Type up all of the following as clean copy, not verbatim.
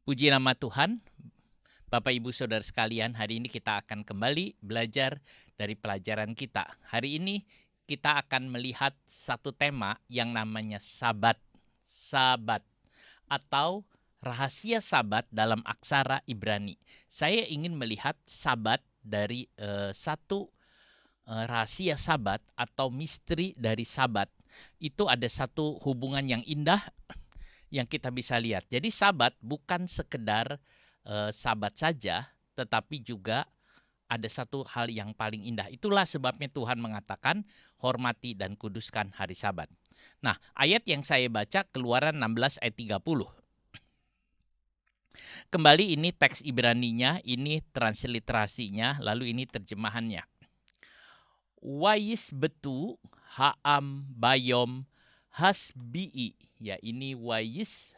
Puji nama Tuhan, Bapak Ibu Saudara sekalian, hari ini kita akan kembali belajar dari pelajaran kita. Hari ini kita akan melihat satu tema yang namanya Sabat. Sabat atau rahasia Sabat dalam aksara Ibrani. Saya ingin melihat Sabat dari satu rahasia Sabat atau misteri dari Sabat. Itu ada satu hubungan yang indah yang kita bisa lihat. Jadi Sabat bukan sekedar Sabat saja, tetapi juga ada satu hal yang paling indah. Itulah sebabnya Tuhan mengatakan hormati dan kuduskan hari Sabat. Nah, ayat yang saya baca Keluaran 16 ayat 30. Kembali ini teks Ibraninya, ini transliterasinya, lalu ini terjemahannya. Wais betu ha'am bayom hasbi'i. Ya, ini wais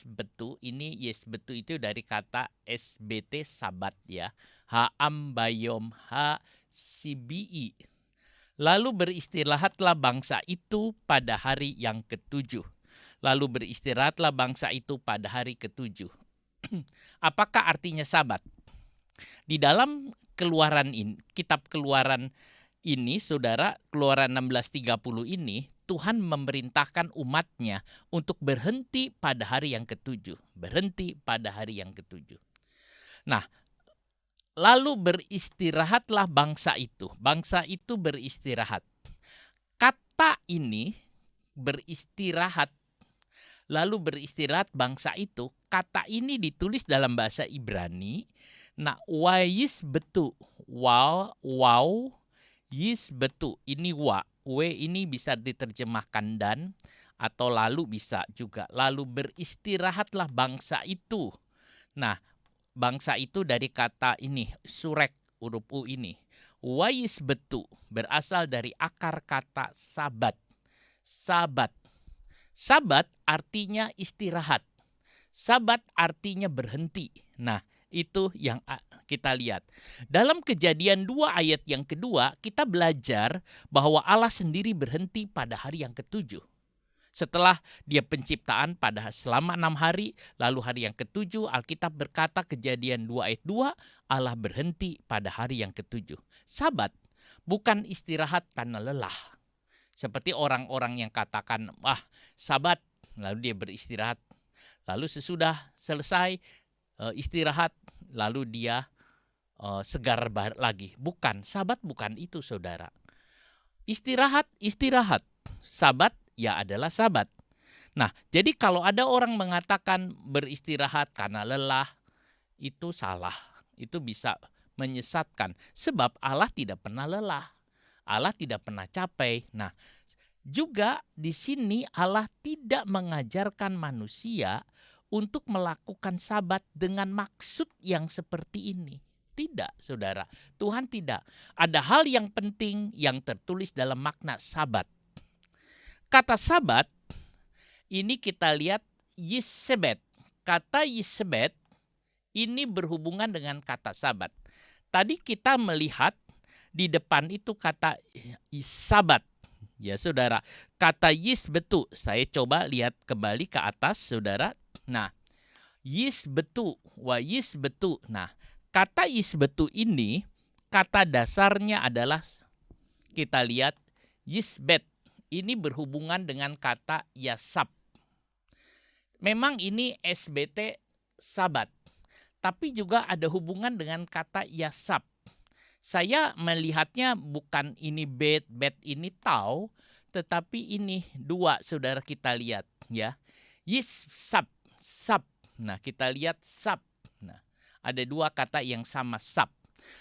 betu, ini yes betu itu dari kata SBT Sabat ya. Ha'am bayom ha sibi'i. Lalu beristirahatlah bangsa itu pada hari yang ketujuh. Lalu beristirahatlah bangsa itu pada hari ketujuh. Apakah artinya Sabat? Di dalam Keluaran ini, kitab Keluaran ini, saudara, Keluaran 16:30 ini, Tuhan memerintahkan umatnya untuk berhenti pada hari yang ketujuh. Berhenti pada hari yang ketujuh. Nah, lalu beristirahatlah bangsa itu. Bangsa itu beristirahat. Kata ini, beristirahat, lalu beristirahat bangsa itu, kata ini ditulis dalam bahasa Ibrani. Nah, wais betu. Wow, yis betu. Ini wa. W ini bisa diterjemahkan dan atau lalu bisa juga. Lalu beristirahatlah bangsa itu. Nah, bangsa itu dari kata ini, surek, huruf U ini. Wais betu berasal dari akar kata sabat. Sabat. Sabat artinya istirahat. Sabat artinya berhenti. Nah, itu yang kita lihat. Dalam Kejadian 2 ayat yang kedua, kita belajar bahwa Allah sendiri berhenti pada hari yang ketujuh. Setelah dia penciptaan pada selama 6 hari, lalu hari yang ketujuh, Alkitab berkata Kejadian 2 ayat 2, Allah berhenti pada hari yang ketujuh. Sabat bukan istirahat karena lelah. Seperti orang-orang yang katakan, Sabat, lalu dia beristirahat. Lalu sesudah selesai istirahat, lalu dia segar lagi. Bukan, Sabat bukan itu, saudara. Istirahat. Sabat ya adalah Sabat. Nah, jadi kalau ada orang mengatakan beristirahat karena lelah, itu salah. Itu bisa menyesatkan. Sebab Allah tidak pernah lelah. Allah tidak pernah capek. Nah, juga di sini Allah tidak mengajarkan manusia untuk melakukan Sabat dengan maksud yang seperti ini. Tidak, saudara. Tuhan tidak. Ada hal yang penting yang tertulis dalam makna Sabat. Kata Sabat, ini kita lihat Yisebet. Kata Yisebet ini berhubungan dengan kata Sabat. Tadi kita melihat di depan itu kata Sabat. Ya, saudara. Kata Yisbetu, saya coba lihat kembali ke atas, saudara. Nah, Yisbetu, wa Yisbetu. Nah, kata Yisbetu ini, kata dasarnya adalah, kita lihat, Yisbet. Ini berhubungan dengan kata Yasab. Memang ini SBT Sabat. Tapi juga ada hubungan dengan kata Yasab. Saya melihatnya bukan ini bet ini tau, tetapi ini dua, saudara, kita lihat ya. Yisab, sab. Nah, kita lihat sab. Nah, ada dua kata yang sama, sab.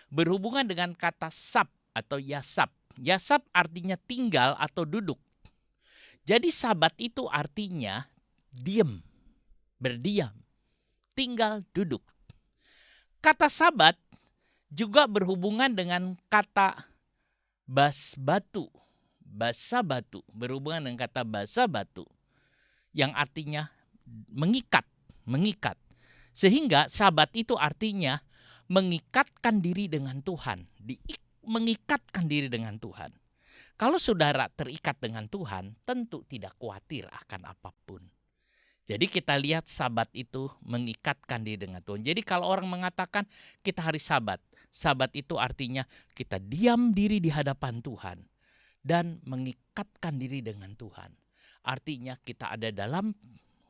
Berhubungan dengan kata sab atau yasab. Yasab artinya tinggal atau duduk. Jadi Sabat itu artinya diam, berdiam, tinggal duduk. Kata Sabat juga berhubungan dengan kata basbatu. Basabatu berhubungan dengan kata basabatu yang artinya mengikat. Sehingga Sabat itu artinya mengikatkan diri dengan Tuhan. Mengikatkan diri dengan Tuhan. Kalau saudara terikat dengan Tuhan, tentu tidak khawatir akan apapun. Jadi kita lihat Sabat itu mengikatkan diri dengan Tuhan. Jadi kalau orang mengatakan kita hari Sabat, Sabat itu artinya kita diam diri di hadapan Tuhan dan mengikatkan diri dengan Tuhan. Artinya kita ada dalam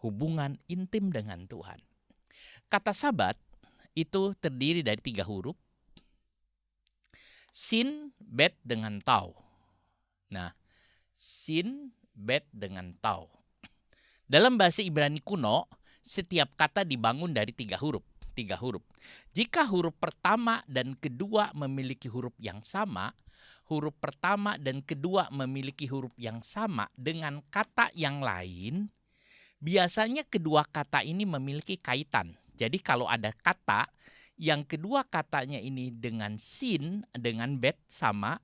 hubungan intim dengan Tuhan. Kata Sabat itu terdiri dari 3 huruf. Sin, bet dengan tau. Nah, sin, bet dengan tau. Dalam bahasa Ibrani kuno, setiap kata dibangun dari 3 huruf. 3 huruf. Jika huruf pertama dan kedua memiliki huruf yang sama, huruf pertama dan kedua memiliki huruf yang sama dengan kata yang lain, biasanya kedua kata ini memiliki kaitan. Jadi kalau ada kata yang kedua katanya ini dengan sin, dengan bet sama,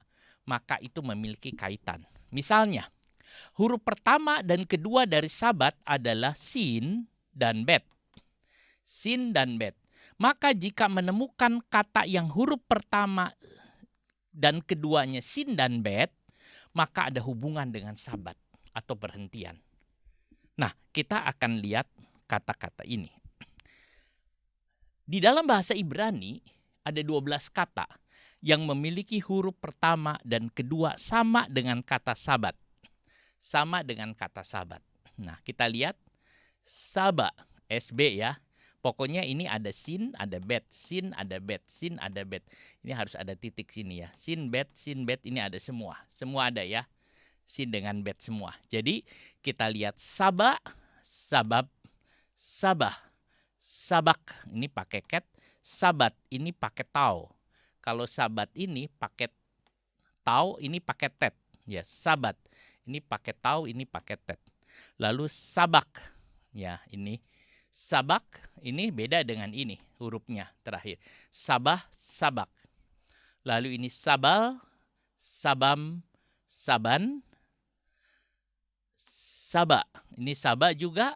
maka itu memiliki kaitan. Misalnya, huruf pertama dan kedua dari Sabat adalah sin dan bet. Sin dan bet. Maka jika menemukan kata yang huruf pertama dan keduanya sin dan bet, maka ada hubungan dengan Sabat atau perhentian. Nah, kita akan lihat kata-kata ini. Di dalam bahasa Ibrani ada 12 kata yang memiliki huruf pertama dan kedua sama dengan kata Sabat. Sama dengan kata Sabat. Nah, kita lihat Saba, SB ya. Pokoknya ini ada sin, ada bet, sin, ada bet, sin, ada bet. Ini harus ada titik sini ya. Sin, bet, ini ada semua. Semua ada ya. Sin dengan bet semua. Jadi kita lihat Saba, Sabab, Sabah. Sabak ini pakai ket, Sabat ini pakai tau. Kalau Sabat ini pakai tau, ini pakai tet. Ya, Sabat. Ini pakai tau, ini pakai tet. Lalu Sabak. Ya, ini Sabak ini beda dengan ini hurufnya terakhir. Sabah, Sabak. Lalu ini Sabal, Sabam, Saban, Sabah. Ini Sabah juga.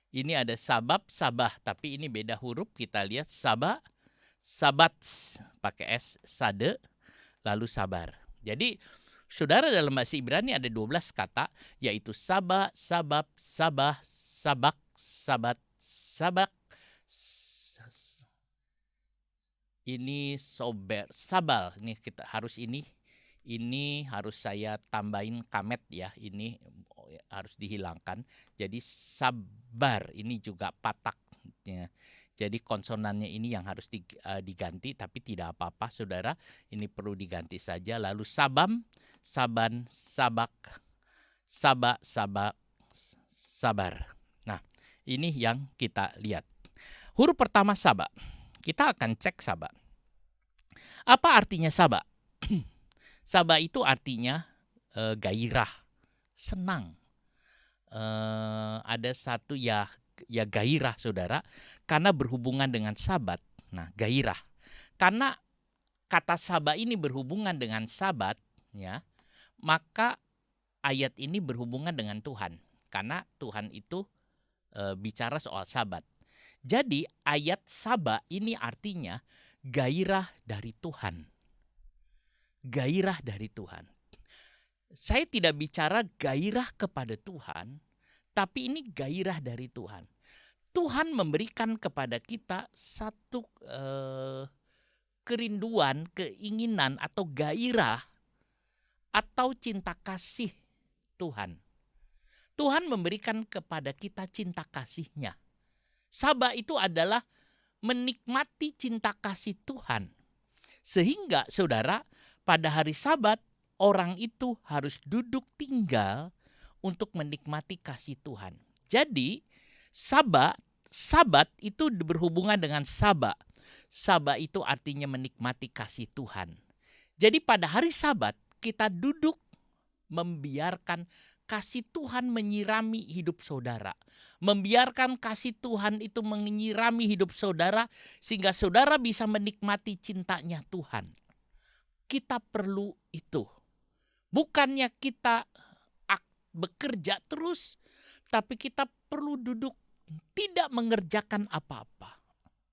Ini ada Sabab, Sabah, tapi ini beda huruf. Kita lihat Sabah, Sabat, pakai S, Sade, lalu Sabar. Jadi, saudara, dalam bahasa Ibrani ada 12 kata, yaitu Sabah, Sabab, Sabah, Sabak, Sabat, Sabak, ini sober, Sabal. Ini kita harus ini harus saya tambahin kamet ya, ini harus dihilangkan. Jadi sabar ini juga patak ya. Jadi konsonannya ini yang harus diganti, tapi tidak apa-apa saudara, ini perlu diganti saja. Lalu sabam, saban, sabak, sabak, sabak, sabar. Nah, ini yang kita lihat. Huruf pertama Sabak. Kita akan cek Sabak. Apa artinya Sabak? Sabak itu artinya gairah, senang. Ada satu ya gairah saudara, karena berhubungan dengan Sabat. Nah, gairah. Karena kata Sabak ini berhubungan dengan Sabat, ya, maka ayat ini berhubungan dengan Tuhan. Karena Tuhan itu bicara soal Sabat. Jadi ayat Sabak ini artinya gairah dari Tuhan. Gairah dari Tuhan. Saya tidak bicara gairah kepada Tuhan, tapi ini gairah dari Tuhan. Tuhan memberikan kepada kita satu kerinduan, keinginan atau gairah atau cinta kasih Tuhan. Tuhan memberikan kepada kita cinta kasih-Nya. Sabak itu adalah menikmati cinta kasih Tuhan. Sehingga saudara, pada hari Sabat orang itu harus duduk tinggal untuk menikmati kasih Tuhan. Jadi Sabat itu berhubungan dengan Sabak. Sabak itu artinya menikmati kasih Tuhan. Jadi pada hari Sabat kita duduk membiarkan kasih Tuhan menyirami hidup saudara. Membiarkan kasih Tuhan itu menyirami hidup saudara sehingga saudara bisa menikmati cintanya Tuhan. Kita perlu itu. Bukannya kita bekerja terus, tapi kita perlu duduk tidak mengerjakan apa-apa.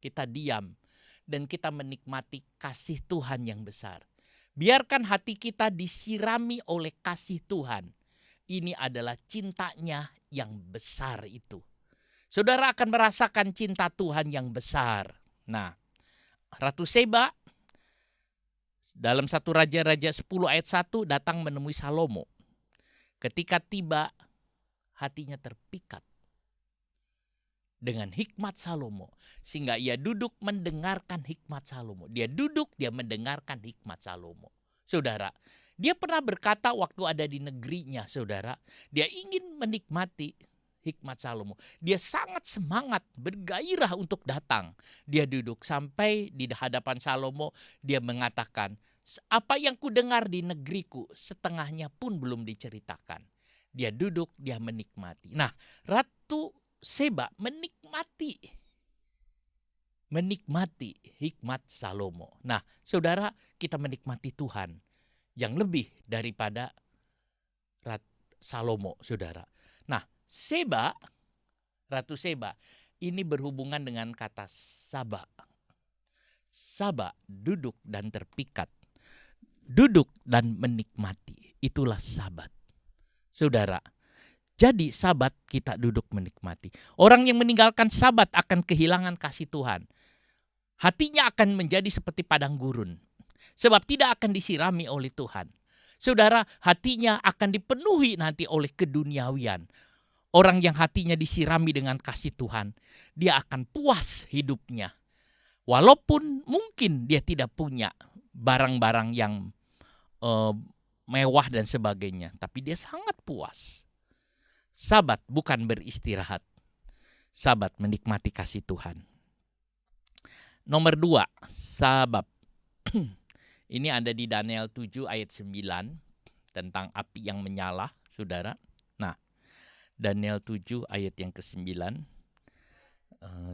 Kita diam dan kita menikmati kasih Tuhan yang besar. Biarkan hati kita disirami oleh kasih Tuhan. Ini adalah cintanya yang besar itu. Saudara akan merasakan cinta Tuhan yang besar. Nah, Ratu Seba dalam 1 Raja-Raja 10 ayat 1 datang menemui Salomo. Ketika tiba, hatinya terpikat dengan hikmat Salomo, sehingga ia duduk mendengarkan hikmat Salomo. Dia duduk, dia mendengarkan hikmat Salomo. Saudara, dia pernah berkata waktu ada di negerinya, saudara, dia ingin menikmati hikmat Salomo. Dia sangat semangat, bergairah untuk datang. Dia duduk sampai di hadapan Salomo, dia mengatakan, apa yang kudengar di negeriku setengahnya pun belum diceritakan. Dia duduk, dia menikmati. Nah, Ratu Seba menikmati hikmat Salomo. Nah, saudara, kita menikmati Tuhan yang lebih daripada Salomo, saudara. Nah, Ratu Seba, ini berhubungan dengan kata Saba. Saba, duduk dan terpikat. Duduk dan menikmati. Itulah Sabat. Saudara, jadi Sabat kita duduk menikmati. Orang yang meninggalkan Sabat akan kehilangan kasih Tuhan. Hatinya akan menjadi seperti padang gurun. Sebab tidak akan disirami oleh Tuhan. Saudara, hatinya akan dipenuhi nanti oleh keduniawian. Orang yang hatinya disirami dengan kasih Tuhan, dia akan puas hidupnya. Walaupun mungkin dia tidak punya barang-barang yang mewah dan sebagainya, tapi dia sangat puas. Sabat bukan beristirahat. Sabat menikmati kasih Tuhan. Nomor 2, sabab. Ini ada di Daniel 7 ayat 9 tentang api yang menyala, saudara. Nah, Daniel 7 ayat yang ke-9.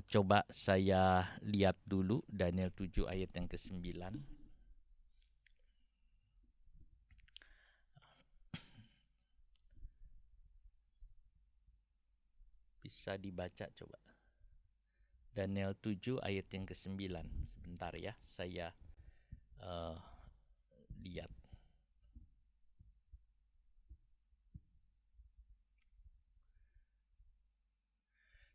Coba saya lihat dulu Daniel 7 ayat yang ke-9. Bisa dibaca coba. Daniel 7 ayat yang ke-9. Sebentar ya, saya lihat.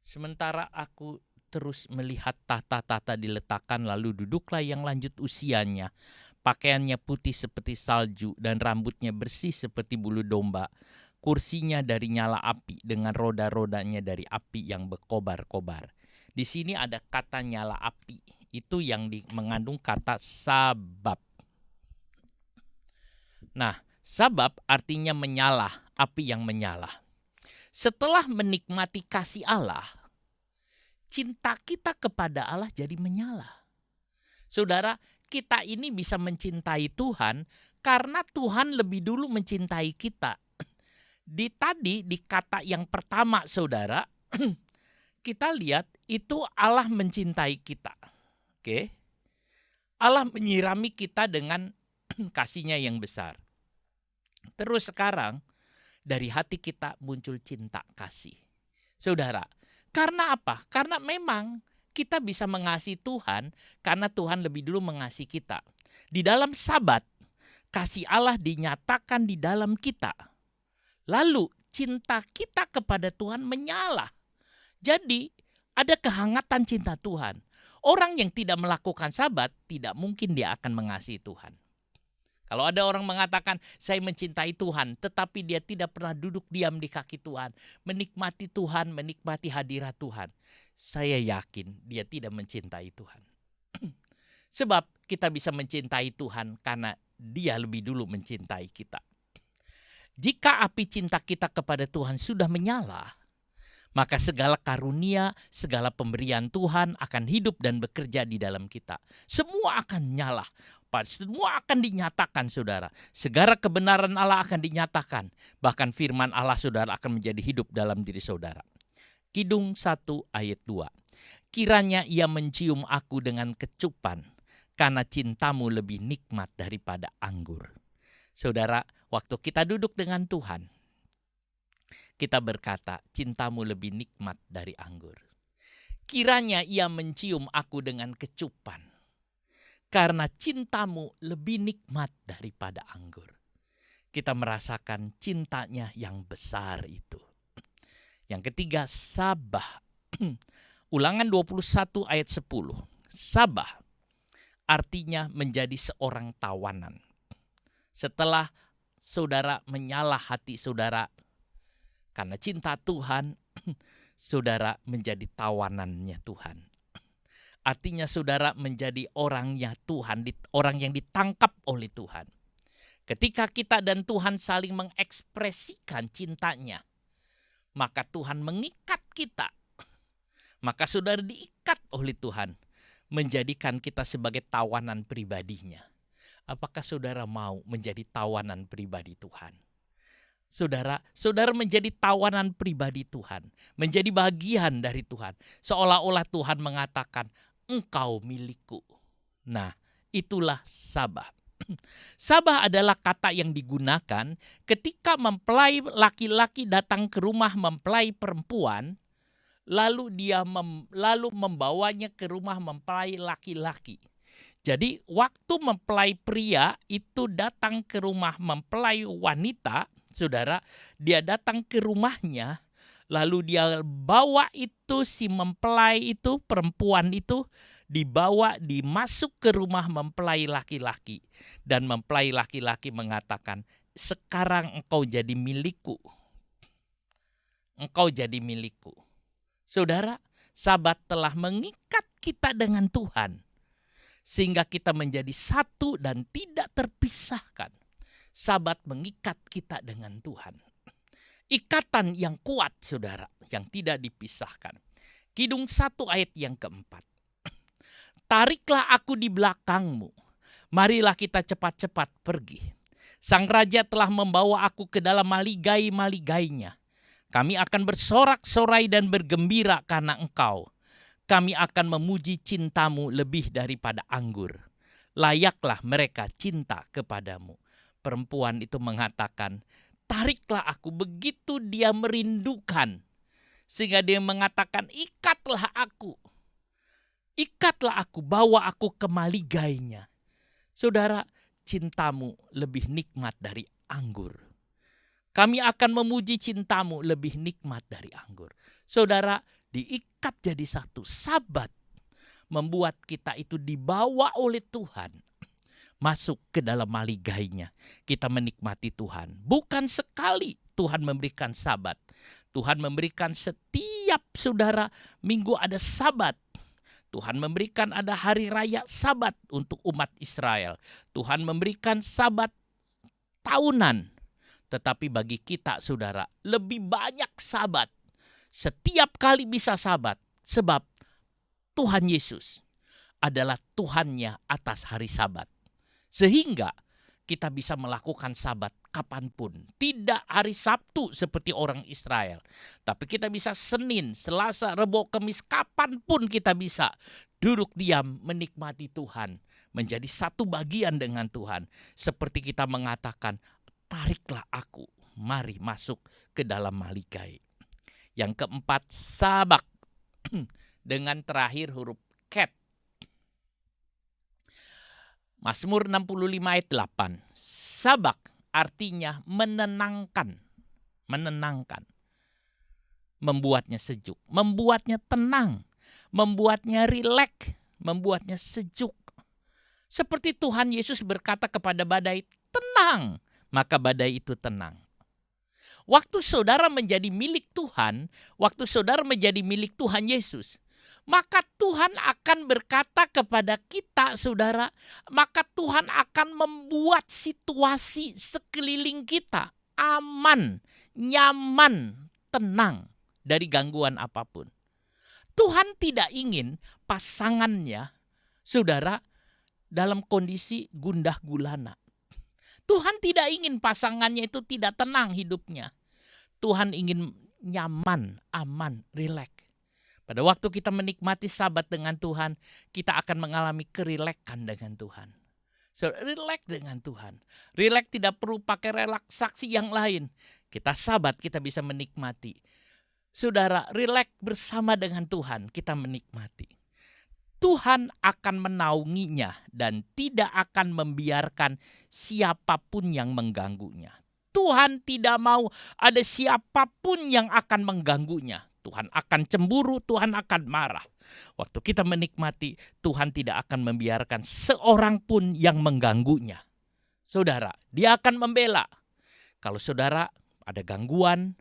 Sementara aku terus melihat tahta-tahta diletakkan, lalu duduklah yang lanjut usianya. Pakaiannya putih seperti salju dan rambutnya bersih seperti bulu domba. Kursinya dari nyala api dengan roda-rodanya dari api yang berkobar-kobar. Di sini ada kata nyala api. Itu yang mengandung kata sabab. Nah, sabab artinya menyala, api yang menyala. Setelah menikmati kasih Allah, cinta kita kepada Allah jadi menyala. Saudara, kita ini bisa mencintai Tuhan karena Tuhan lebih dulu mencintai kita. Di kata yang pertama, saudara, kita lihat itu Allah mencintai kita. Oke. Allah menyirami kita dengan kasih-Nya yang besar. Terus sekarang dari hati kita muncul cinta kasih. Saudara, karena apa? Karena memang kita bisa mengasihi Tuhan karena Tuhan lebih dulu mengasihi kita. Di dalam Sabat, kasih Allah dinyatakan di dalam kita. Lalu cinta kita kepada Tuhan menyala. Jadi ada kehangatan cinta Tuhan. Orang yang tidak melakukan Sabat tidak mungkin dia akan mengasihi Tuhan. Kalau ada orang mengatakan saya mencintai Tuhan, tetapi dia tidak pernah duduk diam di kaki Tuhan, menikmati Tuhan, menikmati hadirat Tuhan, saya yakin dia tidak mencintai Tuhan. Sebab kita bisa mencintai Tuhan karena dia lebih dulu mencintai kita. Jika api cinta kita kepada Tuhan sudah menyala, maka segala karunia, segala pemberian Tuhan akan hidup dan bekerja di dalam kita. Semua akan nyala. Semua akan dinyatakan, saudara. Segala kebenaran Allah akan dinyatakan. Bahkan firman Allah, saudara, akan menjadi hidup dalam diri saudara. Kidung 1 ayat 2. Kiranya ia mencium aku dengan kecupan, karena cintamu lebih nikmat daripada anggur. Saudara, waktu kita duduk dengan Tuhan, kita berkata, cintamu lebih nikmat dari anggur. Kiranya ia mencium aku dengan kecupan, karena cintamu lebih nikmat daripada anggur. Kita merasakan cintanya yang besar itu. Yang ketiga, sabah. Ulangan 21 ayat 10. Sabah artinya menjadi seorang tawanan. Setelah saudara menyalah hati saudara karena cinta Tuhan, saudara menjadi tawanannya Tuhan. Artinya saudara menjadi orangnya Tuhan, orang yang ditangkap oleh Tuhan. Ketika kita dan Tuhan saling mengekspresikan cintanya, maka Tuhan mengikat kita. Maka saudara diikat oleh Tuhan, menjadikan kita sebagai tawanan pribadinya. Apakah saudara mau menjadi tawanan pribadi Tuhan? Saudara menjadi tawanan pribadi Tuhan, menjadi bagian dari Tuhan. Seolah-olah Tuhan mengatakan, engkau milikku. Nah, itulah Sabah. Sabah adalah kata yang digunakan ketika mempelai laki-laki datang ke rumah mempelai perempuan, lalu dia membawanya ke rumah mempelai laki-laki. Jadi waktu mempelai pria itu datang ke rumah mempelai wanita, saudara, dia datang ke rumahnya, lalu dia bawa itu si mempelai itu, perempuan itu, dimasuk ke rumah mempelai laki-laki. Dan mempelai laki-laki mengatakan, sekarang engkau jadi milikku. Engkau jadi milikku. Saudara, Sabat telah mengikat kita dengan Tuhan. Sehingga kita menjadi satu dan tidak terpisahkan. Sabat mengikat kita dengan Tuhan. Ikatan yang kuat, saudara, yang tidak dipisahkan. Kidung 1 ayat yang keempat. Tariklah aku di belakangmu, marilah kita cepat-cepat pergi. Sang Raja telah membawa aku ke dalam maligai-maligainya. Kami akan bersorak-sorai dan bergembira karena engkau. Kami akan memuji cintamu lebih daripada anggur. Layaklah mereka cinta kepadamu. Perempuan itu mengatakan, tariklah aku. Begitu dia merindukan. Sehingga dia mengatakan, ikatlah aku. Ikatlah aku, bawa aku ke maligainya. Saudara, cintamu lebih nikmat dari anggur. Kami akan memuji cintamu lebih nikmat dari anggur. Saudara, diikat jadi satu. Sabat membuat kita itu dibawa oleh Tuhan. Masuk ke dalam maligainya. Kita menikmati Tuhan. Bukan sekali Tuhan memberikan sabat. Tuhan memberikan setiap saudara minggu ada sabat. Tuhan memberikan ada hari raya sabat untuk umat Israel. Tuhan memberikan sabat tahunan. Tetapi bagi kita saudara, lebih banyak sabat. Setiap kali bisa sabat. Sebab Tuhan Yesus adalah Tuhannya atas hari sabat. Sehingga kita bisa melakukan sabat kapanpun. Tidak hari Sabtu seperti orang Israel. Tapi kita bisa Senin, Selasa, Rebo, Kamis, kapanpun kita bisa duduk diam menikmati Tuhan. Menjadi satu bagian dengan Tuhan. Seperti kita mengatakan, tariklah aku, mari masuk ke dalam maligai. Yang keempat, sabak. Dengan terakhir huruf ket. Mazmur 65 ayat 8. Sabak artinya menenangkan. Menenangkan. Membuatnya sejuk. Membuatnya tenang. Membuatnya rileks. Membuatnya sejuk. Seperti Tuhan Yesus berkata kepada badai, tenang. Maka badai itu tenang. Waktu saudara menjadi milik Tuhan. Waktu saudara menjadi milik Tuhan Yesus. Maka Tuhan akan berkata kepada kita, saudara, maka Tuhan akan membuat situasi sekeliling kita aman, nyaman, tenang dari gangguan apapun. Tuhan tidak ingin pasangannya, saudara, dalam kondisi gundah gulana. Tuhan tidak ingin pasangannya itu tidak tenang hidupnya. Tuhan ingin nyaman, aman, rileks. Pada waktu kita menikmati sabat dengan Tuhan, kita akan mengalami kerilekan dengan Tuhan. So, rileks dengan Tuhan. Rileks tidak perlu pakai relaksasi yang lain. Kita sabat, kita bisa menikmati. Saudara, rileks bersama dengan Tuhan, kita menikmati. Tuhan akan menaunginya dan tidak akan membiarkan siapapun yang mengganggunya. Tuhan tidak mau ada siapapun yang akan mengganggunya. Tuhan akan cemburu, Tuhan akan marah. Waktu kita menikmati, Tuhan tidak akan membiarkan seorang pun yang mengganggunya. Saudara, Dia akan membela. Kalau saudara ada gangguan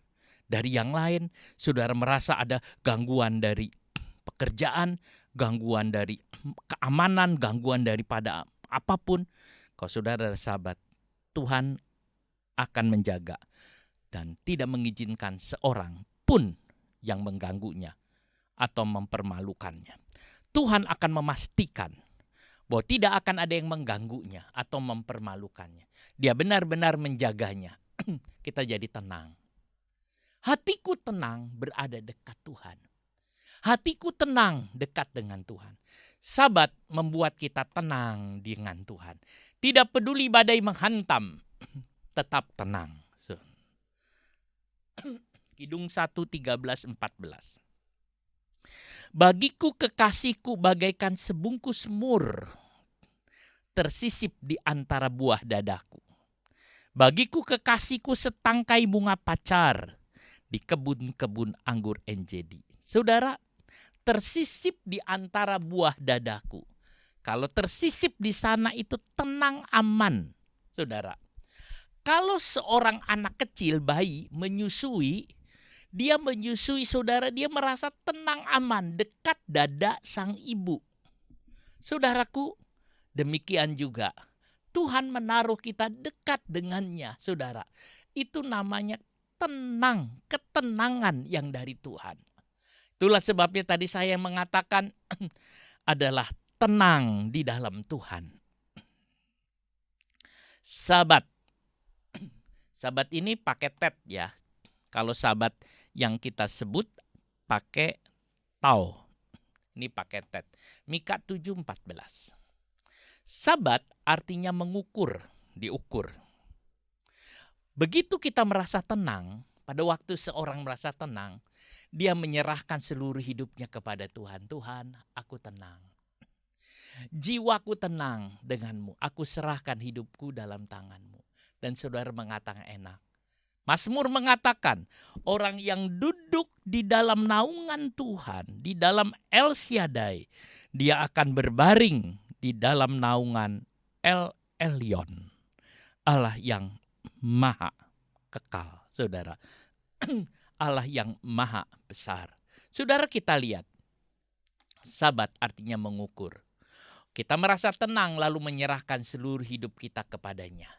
dari yang lain, saudara merasa ada gangguan dari pekerjaan, gangguan dari keamanan, gangguan daripada apapun, kalau saudara ada sahabat, Tuhan akan menjaga dan tidak mengizinkan seorang pun yang mengganggunya atau mempermalukannya. Tuhan akan memastikan bahwa tidak akan ada yang mengganggunya atau mempermalukannya. Dia benar-benar menjaganya. Kita jadi tenang. Hatiku tenang berada dekat Tuhan. Hatiku tenang dekat dengan Tuhan. Sabat membuat kita tenang dengan Tuhan. Tidak peduli badai menghantam, tetap tenang. Kidung 1:13-14. Bagiku kekasihku bagaikan sebungkus mur, tersisip di antara buah dadaku. Bagiku kekasihku setangkai bunga pacar di kebun-kebun anggur NJD. Saudara, tersisip di antara buah dadaku. Kalau tersisip di sana itu tenang, aman. Saudara, kalau seorang anak kecil, bayi, menyusui, dia menyusui saudara, dia merasa tenang, aman, dekat dada sang ibu. Saudaraku, demikian juga Tuhan menaruh kita dekat dengannya, saudara. Itu namanya tenang, ketenangan yang dari Tuhan. Itulah sebabnya tadi saya mengatakan adalah tenang di dalam Tuhan. Sabat. Sabat ini pakai tet ya. Kalau sabat yang kita sebut pakai tau. Ini pakai tet. Mika 7:14. Sabat artinya mengukur, diukur. Begitu kita merasa tenang, pada waktu seorang merasa tenang, dia menyerahkan seluruh hidupnya kepada Tuhan. Tuhan, aku tenang. Jiwaku tenang denganmu. Aku serahkan hidupku dalam tanganmu. Dan saudara mengatakan enak. Mazmur mengatakan, orang yang duduk di dalam naungan Tuhan, di dalam El Shaddai, dia akan berbaring di dalam naungan El Elyon, Allah yang maha kekal, saudara. Allah yang maha besar. Saudara, kita lihat, sabat artinya mengukur. Kita merasa tenang lalu menyerahkan seluruh hidup kita kepadanya.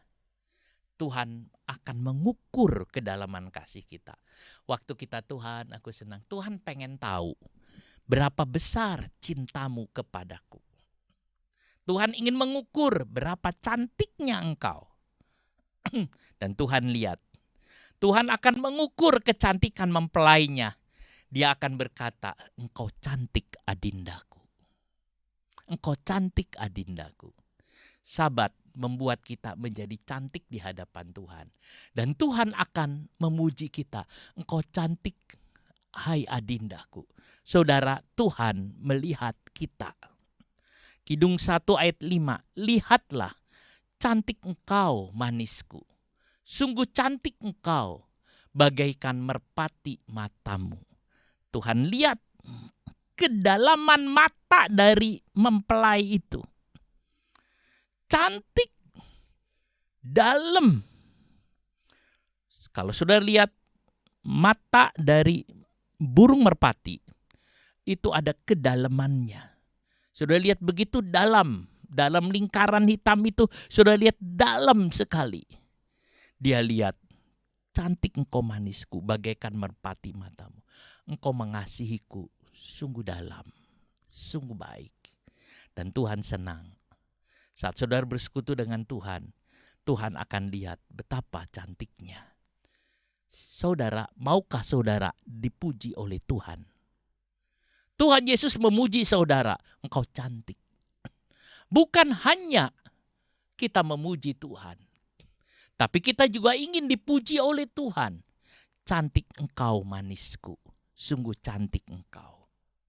Tuhan akan mengukur kedalaman kasih kita. Waktu kita, Tuhan, aku senang. Tuhan pengen tahu berapa besar cintamu kepadaku. Tuhan ingin mengukur berapa cantiknya engkau. Dan Tuhan lihat. Tuhan akan mengukur kecantikan mempelainya. Dia akan berkata, engkau cantik adindaku. Engkau cantik adindaku. Sabat membuat kita menjadi cantik di hadapan Tuhan. Dan Tuhan akan memuji kita. Engkau cantik, hai adindaku. Saudara, Tuhan melihat kita. Kidung 1 ayat 5. Lihatlah, cantik engkau manisku. Sungguh cantik engkau, bagaikan merpati matamu. Tuhan lihat kedalaman mata dari mempelai itu. Cantik, dalam. Kalau sudah lihat mata dari burung merpati, itu ada kedalamannya. Sudah lihat begitu dalam lingkaran hitam itu, sudah lihat dalam sekali. Dia lihat, cantik engkau manisku, bagaikan merpati matamu. Engkau mengasihiku, sungguh dalam, sungguh baik. Dan Tuhan senang. Saat saudara bersekutu dengan Tuhan, Tuhan akan lihat betapa cantiknya. Saudara, maukah saudara dipuji oleh Tuhan? Tuhan Yesus memuji saudara, engkau cantik. Bukan hanya kita memuji Tuhan, tapi kita juga ingin dipuji oleh Tuhan. Cantik engkau manisku, sungguh cantik engkau.